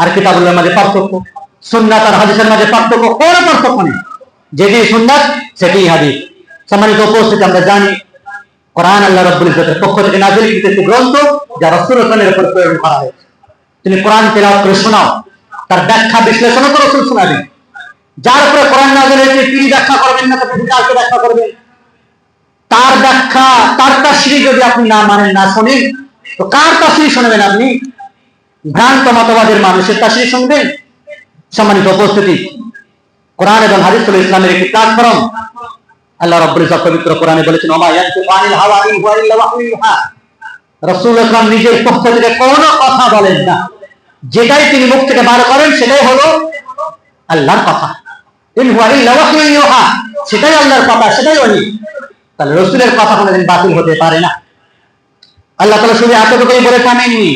S1: আর কিতাবুল্লাহর মাঝে পার্থক্য, সুন্নাত আর হাদিসের মাঝে পার্থক্য, কোনো পার্থক্য নেই। যেটি সুন্নাত সেটি হাদিস। সম্মানিত উপস্থিতি, আমরা জানি কোরআন আল্লাহ রাব্বুল ইজ্জতের পক্ষ থেকে নাযিলকৃত একটি গ্রন্থ, যা রাসূলের উপর প্রেরণ করা হয়েছে। তিনি কোরআন তেলাওয়াত করে শোনাও, তার ব্যাখ্যা বিশ্লেষণও তো রাসূল শোনাবেন। যার উপরে কোরআন নাযিল হয়েছে তিনি ব্যাখ্যা করবেন না, তবে কাউকে ব্যাখ্যা করবেন। তার ব্যাখ্যা, তার তাফসীর যদি আপনি না মানেন, না শোনেন, তো কার তাফসীর শুনবেন আপনি? ভ্রান্ত মতবাদের মানুষের তাফসীর শুনবেন? সম্মানিত উপস্থিতি, কোরআন এবং হাদিস হলো ইসলামের একটি প্ল্যাটফর্ম। আল্লাহ রাব্বুল ইজ্জত পবিত্র কোরআনে বলেছেন, ওমা ইয়ানতিকু আনিল হাওয়া ইন হুয়া ইল্লা ওয়াহয়ুন ইউহা। রাসূল আকরাম নিজের পক্ষ থেকে কোনো কথা বলেন না, যেটাই তিনি মুখ থেকে বার করেন সেটাই হলো আল্লাহর কথা। ইন হুয়া ইল্লা ওয়াহয়ুন ইউহা, সেটাই আল্লাহর কথা, সেটাই ওহী। তাহলে রাসূলের কথা কোনোদিন বাতিল হতে পারে না। আল্লাহ তাআলা শুধু এতটুকুই বলে থামেননি।